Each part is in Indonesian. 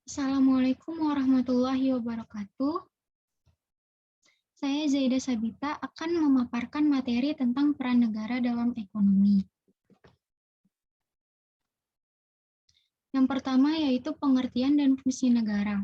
Assalamualaikum warahmatullahi wabarakatuh. Saya Zaida Sabita akan memaparkan materi tentang peran negara dalam ekonomi. Yang pertama yaitu pengertian dan fungsi negara.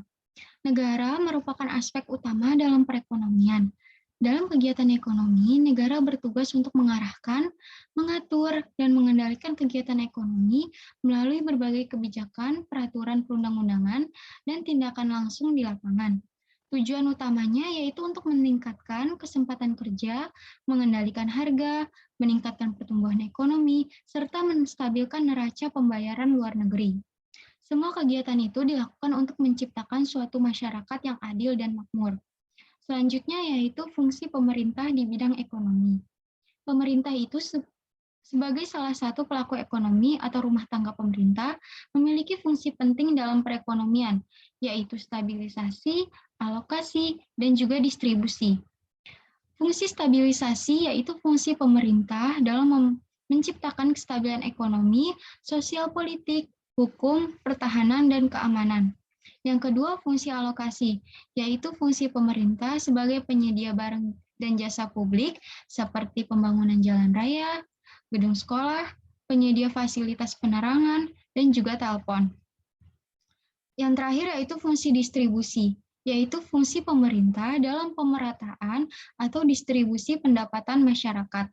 Negara merupakan aspek utama dalam perekonomian. Dalam kegiatan ekonomi, negara bertugas untuk mengarahkan, mengatur, dan mengendalikan kegiatan ekonomi melalui berbagai kebijakan, peraturan perundang-undangan, dan tindakan langsung di lapangan. Tujuan utamanya yaitu untuk meningkatkan kesempatan kerja, mengendalikan harga, meningkatkan pertumbuhan ekonomi, serta menstabilkan neraca pembayaran luar negeri. Semua kegiatan itu dilakukan untuk menciptakan suatu masyarakat yang adil dan makmur. Selanjutnya yaitu fungsi pemerintah di bidang ekonomi. Pemerintah itu sebagai salah satu pelaku ekonomi atau rumah tangga pemerintah memiliki fungsi penting dalam perekonomian, yaitu stabilisasi, alokasi, dan juga distribusi. Fungsi stabilisasi yaitu fungsi pemerintah dalam menciptakan kestabilan ekonomi, sosial politik, hukum, pertahanan, dan keamanan. Yang kedua, fungsi alokasi, yaitu fungsi pemerintah sebagai penyedia barang dan jasa publik seperti pembangunan jalan raya, gedung sekolah, penyedia fasilitas penerangan, dan juga telepon. Yang terakhir yaitu fungsi distribusi, yaitu fungsi pemerintah dalam pemerataan atau distribusi pendapatan masyarakat.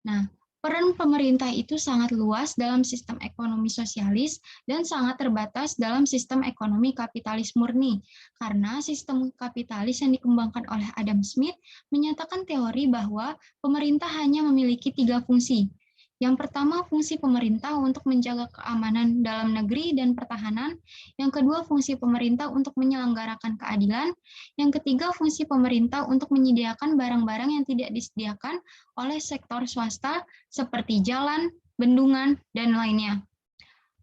Nah, peran pemerintah itu sangat luas dalam sistem ekonomi sosialis dan sangat terbatas dalam sistem ekonomi kapitalis murni, karena sistem kapitalis yang dikembangkan oleh Adam Smith menyatakan teori bahwa pemerintah hanya memiliki 3 fungsi. Yang pertama, fungsi pemerintah untuk menjaga keamanan dalam negeri dan pertahanan. Yang kedua, fungsi pemerintah untuk menyelenggarakan keadilan. Yang ketiga, fungsi pemerintah untuk menyediakan barang-barang yang tidak disediakan oleh sektor swasta seperti jalan, bendungan, dan lainnya.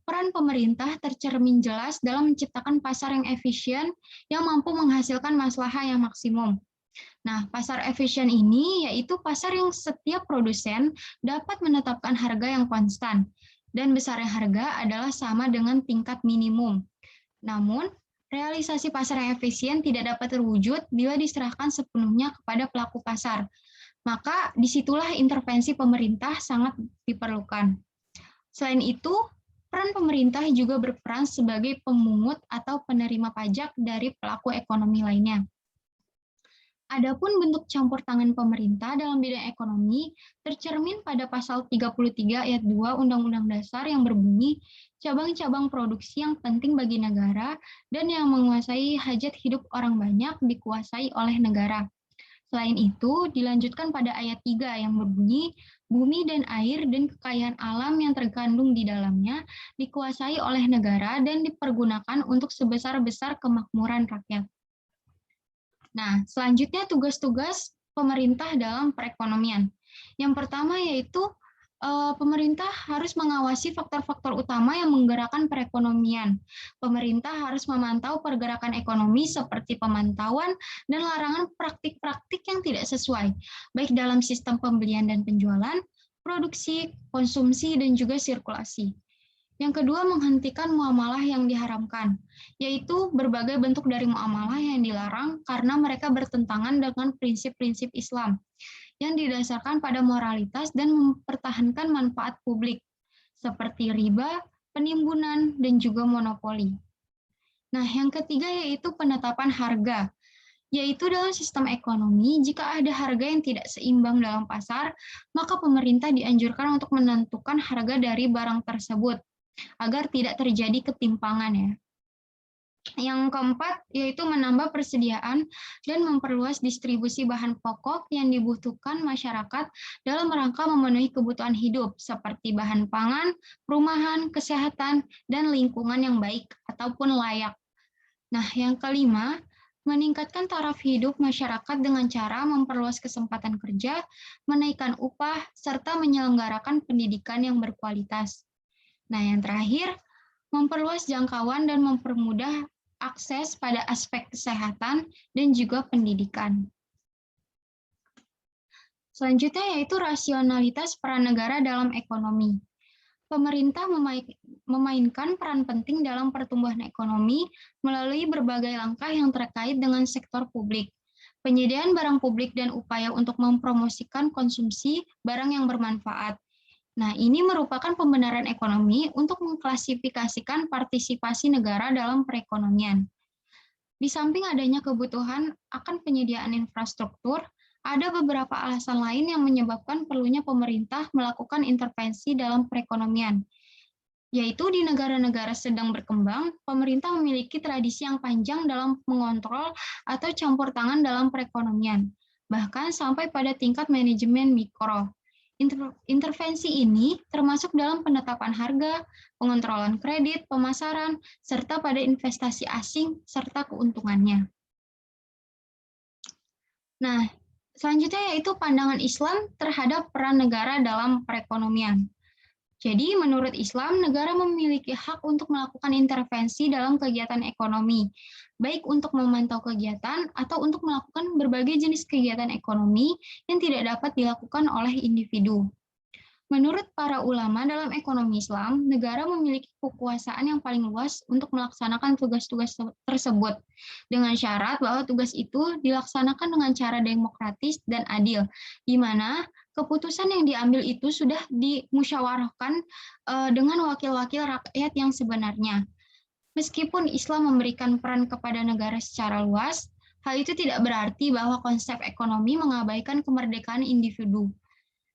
Peran pemerintah tercermin jelas dalam menciptakan pasar yang efisien yang mampu menghasilkan maslahat yang maksimum. Nah, pasar efisien ini yaitu pasar yang setiap produsen dapat menetapkan harga yang konstan, dan besarnya harga adalah sama dengan tingkat minimum. Namun, realisasi pasar yang efisien tidak dapat terwujud bila diserahkan sepenuhnya kepada pelaku pasar. Maka disitulah intervensi pemerintah sangat diperlukan. Selain itu, peran pemerintah juga berperan sebagai pemungut atau penerima pajak dari pelaku ekonomi lainnya. Adapun bentuk campur tangan pemerintah dalam bidang ekonomi tercermin pada pasal 33 ayat 2 Undang-Undang Dasar yang berbunyi, cabang-cabang produksi yang penting bagi negara dan yang menguasai hajat hidup orang banyak dikuasai oleh negara. Selain itu, dilanjutkan pada ayat 3 yang berbunyi, bumi dan air dan kekayaan alam yang terkandung di dalamnya dikuasai oleh negara dan dipergunakan untuk sebesar-besar kemakmuran rakyat. Nah, selanjutnya tugas-tugas pemerintah dalam perekonomian. Yang pertama yaitu pemerintah harus mengawasi faktor-faktor utama yang menggerakkan perekonomian. Pemerintah harus memantau pergerakan ekonomi seperti pemantauan dan larangan praktik-praktik yang tidak sesuai, baik dalam sistem pembelian dan penjualan, produksi, konsumsi, dan juga sirkulasi. Yang kedua, menghentikan muamalah yang diharamkan, yaitu berbagai bentuk dari muamalah yang dilarang karena mereka bertentangan dengan prinsip-prinsip Islam yang didasarkan pada moralitas dan mempertahankan manfaat publik, seperti riba, penimbunan, dan juga monopoli. Nah, yang ketiga yaitu penetapan harga, yaitu dalam sistem ekonomi, jika ada harga yang tidak seimbang dalam pasar, maka pemerintah dianjurkan untuk menentukan harga dari barang tersebut, agar tidak terjadi ketimpangan ya. Yang keempat yaitu menambah persediaan dan memperluas distribusi bahan pokok yang dibutuhkan masyarakat dalam rangka memenuhi kebutuhan hidup seperti bahan pangan, perumahan, kesehatan, dan lingkungan yang baik ataupun layak. Nah, yang kelima, meningkatkan taraf hidup masyarakat dengan cara memperluas kesempatan kerja, menaikkan upah, serta menyelenggarakan pendidikan yang berkualitas. Nah, yang terakhir, memperluas jangkauan dan mempermudah akses pada aspek kesehatan dan juga pendidikan. Selanjutnya yaitu rasionalitas peran negara dalam ekonomi. Pemerintah memainkan peran penting dalam pertumbuhan ekonomi melalui berbagai langkah yang terkait dengan sektor publik, penyediaan barang publik dan upaya untuk mempromosikan konsumsi barang yang bermanfaat. Nah, ini merupakan pembenaran ekonomi untuk mengklasifikasikan partisipasi negara dalam perekonomian. Di samping adanya kebutuhan akan penyediaan infrastruktur, ada beberapa alasan lain yang menyebabkan perlunya pemerintah melakukan intervensi dalam perekonomian, yaitu di negara-negara sedang berkembang, pemerintah memiliki tradisi yang panjang dalam mengontrol atau campur tangan dalam perekonomian, bahkan sampai pada tingkat manajemen mikro. Intervensi ini termasuk dalam penetapan harga, pengontrolan kredit, pemasaran, serta pada investasi asing serta keuntungannya. Nah, selanjutnya yaitu pandangan Islam terhadap peran negara dalam perekonomian. Jadi, menurut Islam, negara memiliki hak untuk melakukan intervensi dalam kegiatan ekonomi, baik untuk memantau kegiatan atau untuk melakukan berbagai jenis kegiatan ekonomi yang tidak dapat dilakukan oleh individu. Menurut para ulama dalam ekonomi Islam, negara memiliki kekuasaan yang paling luas untuk melaksanakan tugas-tugas tersebut, dengan syarat bahwa tugas itu dilaksanakan dengan cara demokratis dan adil, di mana keputusan yang diambil itu sudah dimusyawarahkan dengan wakil-wakil rakyat yang sebenarnya. Meskipun Islam memberikan peran kepada negara secara luas, hal itu tidak berarti bahwa konsep ekonomi mengabaikan kemerdekaan individu.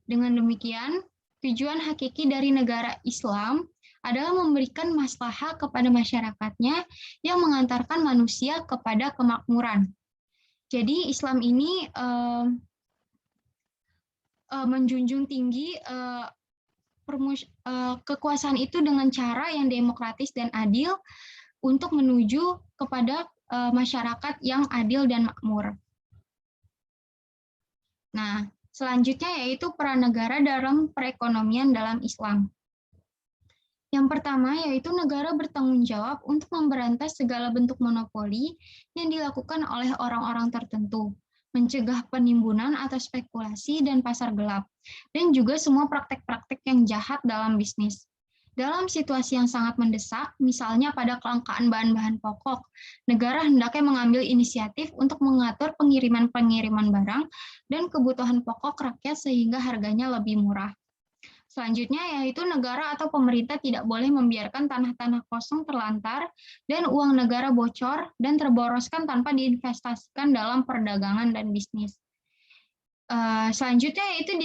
Dengan demikian, tujuan hakiki dari negara Islam adalah memberikan maslahah kepada masyarakatnya yang mengantarkan manusia kepada kemakmuran. Jadi Islam ini menjunjung tinggi kekuasaan itu dengan cara yang demokratis dan adil untuk menuju kepada masyarakat yang adil dan makmur. Nah, selanjutnya yaitu peran negara dalam perekonomian dalam Islam. Yang pertama yaitu negara bertanggung jawab untuk memberantas segala bentuk monopoli yang dilakukan oleh orang-orang tertentu, mencegah penimbunan atau spekulasi dan pasar gelap, dan juga semua praktek-praktek yang jahat dalam bisnis. Dalam situasi yang sangat mendesak, misalnya pada kelangkaan bahan-bahan pokok, negara hendaknya mengambil inisiatif untuk mengatur pengiriman-pengiriman barang dan kebutuhan pokok rakyat sehingga harganya lebih murah. Selanjutnya yaitu negara atau pemerintah tidak boleh membiarkan tanah-tanah kosong terlantar dan uang negara bocor dan terboroskan tanpa diinvestasikan dalam perdagangan dan bisnis. Selanjutnya yaitu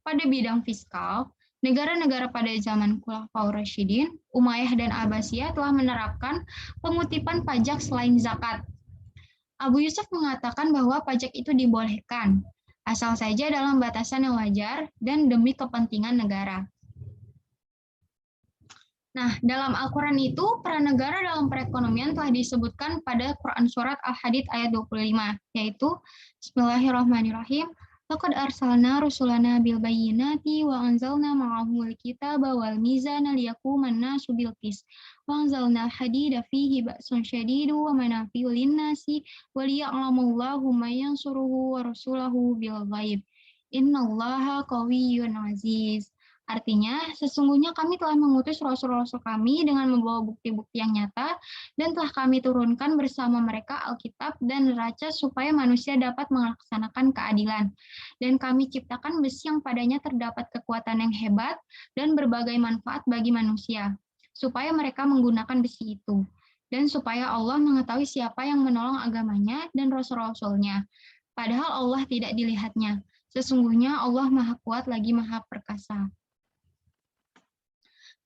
pada bidang fiskal, negara-negara pada zaman Khulafaur Rasyidin, Umayyah dan Abbasiyah telah menerapkan pengutipan pajak selain zakat. Abu Yusuf mengatakan bahwa pajak itu dibolehkan, asal saja dalam batasan yang wajar dan demi kepentingan negara. Nah, dalam Al-Quran itu, peran negara dalam perekonomian telah disebutkan pada Quran Surat Al-Hadid ayat 25, yaitu Bismillahirrahmanirrahim, Laqad arsalna rusulana bil bayyinati wa anzalna ma'ahumul kitaba wal mizana liyaquman nasu bil qis wa anzalna al-hadida fihi ba'sun syadidu wa manafi'u lin-nasi wa liya'lamullahu man yansuruhu wa rasulahu bil ghaib. Innallaha qawiyyun aziz. Artinya, sesungguhnya kami telah mengutus rasul-rasul kami dengan membawa bukti-bukti yang nyata, dan telah kami turunkan bersama mereka Alkitab dan neraca supaya manusia dapat melaksanakan keadilan. Dan kami ciptakan besi yang padanya terdapat kekuatan yang hebat dan berbagai manfaat bagi manusia, supaya mereka menggunakan besi itu. Dan supaya Allah mengetahui siapa yang menolong agamanya dan rasul-rasulnya. Padahal Allah tidak dilihatnya. Sesungguhnya Allah Maha Kuat lagi Maha Perkasa.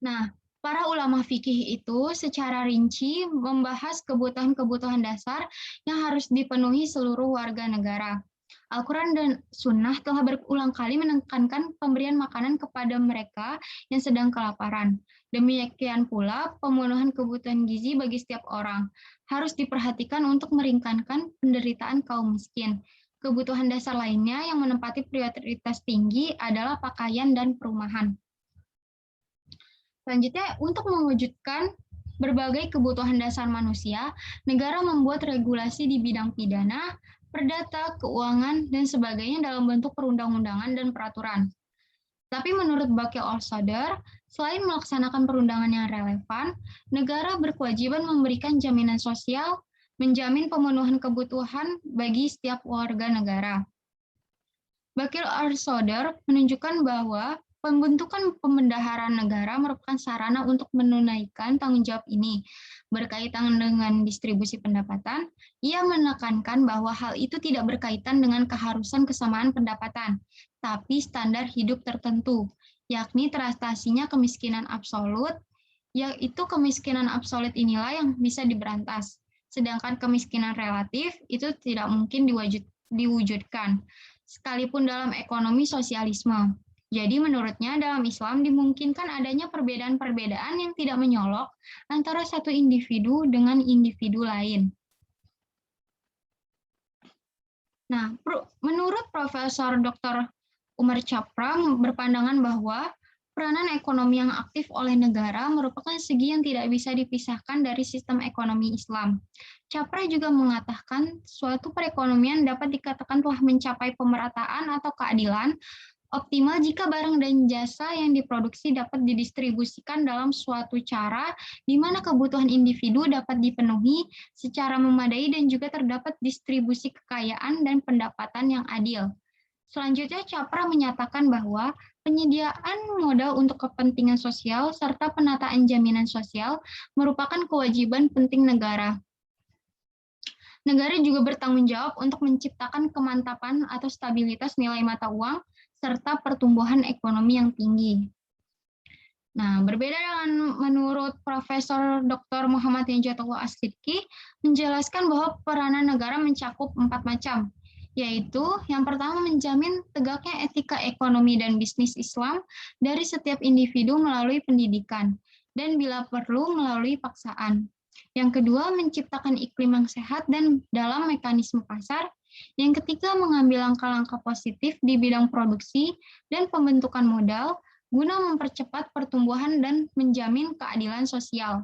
Nah, para ulama fikih itu secara rinci membahas kebutuhan-kebutuhan dasar yang harus dipenuhi seluruh warga negara. Al-Quran dan Sunnah telah berulang kali menekankan pemberian makanan kepada mereka yang sedang kelaparan. Demikian pula, pemenuhan kebutuhan gizi bagi setiap orang harus diperhatikan untuk meringankan penderitaan kaum miskin. Kebutuhan dasar lainnya yang menempati prioritas tinggi adalah pakaian dan perumahan. Selanjutnya, untuk mewujudkan berbagai kebutuhan dasar manusia, negara membuat regulasi di bidang pidana, perdata, keuangan, dan sebagainya dalam bentuk perundang-undangan dan peraturan. Tapi menurut Baqi al-Sadr, Selain melaksanakan perundangan yang relevan, negara berkewajiban memberikan jaminan sosial, menjamin pemenuhan kebutuhan bagi setiap warga negara. Bakil Arsoder menunjukkan bahwa pembentukan pembendaharaan negara merupakan sarana untuk menunaikan tanggung jawab ini. Berkaitan dengan distribusi pendapatan, ia menekankan bahwa hal itu tidak berkaitan dengan keharusan kesamaan pendapatan, tapi standar hidup tertentu, yakni teratasinya kemiskinan absolut, yaitu kemiskinan absolut inilah yang bisa diberantas. Sedangkan kemiskinan relatif itu tidak mungkin diwujudkan, sekalipun dalam ekonomi sosialisme. Jadi menurutnya dalam Islam dimungkinkan adanya perbedaan-perbedaan yang tidak menyolok antara satu individu dengan individu lain. Nah, menurut Profesor Dr. Umar Chapra berpandangan bahwa peranan ekonomi yang aktif oleh negara merupakan segi yang tidak bisa dipisahkan dari sistem ekonomi Islam. Chapra juga mengatakan suatu perekonomian dapat dikatakan telah mencapai pemerataan atau keadilan optimal jika barang dan jasa yang diproduksi dapat didistribusikan dalam suatu cara di mana kebutuhan individu dapat dipenuhi secara memadai dan juga terdapat distribusi kekayaan dan pendapatan yang adil. Selanjutnya, Chapra menyatakan bahwa penyediaan modal untuk kepentingan sosial serta penataan jaminan sosial merupakan kewajiban penting negara. Negara juga bertanggung jawab untuk menciptakan kemantapan atau stabilitas nilai mata uang serta pertumbuhan ekonomi yang tinggi. Nah, berbeda dengan menurut Profesor Dr. Muhammad Najatullah As-Sidki, menjelaskan bahwa peranan negara mencakup 4 macam, yaitu yang pertama menjamin tegaknya etika ekonomi dan bisnis Islam dari setiap individu melalui pendidikan, dan bila perlu melalui paksaan. Yang kedua, menciptakan iklim yang sehat dan dalam mekanisme pasar. Yang ketiga, mengambil langkah-langkah positif di bidang produksi dan pembentukan modal guna mempercepat pertumbuhan dan menjamin keadilan sosial.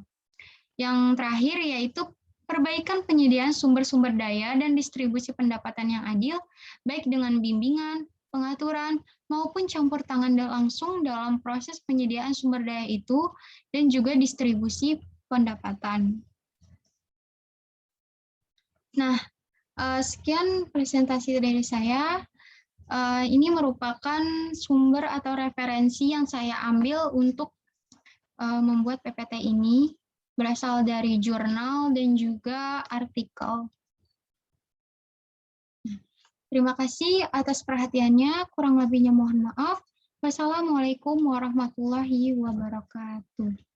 Yang terakhir yaitu perbaikan penyediaan sumber-sumber daya dan distribusi pendapatan yang adil, baik dengan bimbingan, pengaturan, maupun campur tangan langsung dalam proses penyediaan sumber daya itu, dan juga distribusi pendapatan. Nah, sekian presentasi dari saya. Ini merupakan sumber atau referensi yang saya ambil untuk membuat PPT ini, berasal dari jurnal dan juga artikel. Terima kasih atas perhatiannya, kurang lebihnya mohon maaf. Wassalamualaikum warahmatullahi wabarakatuh.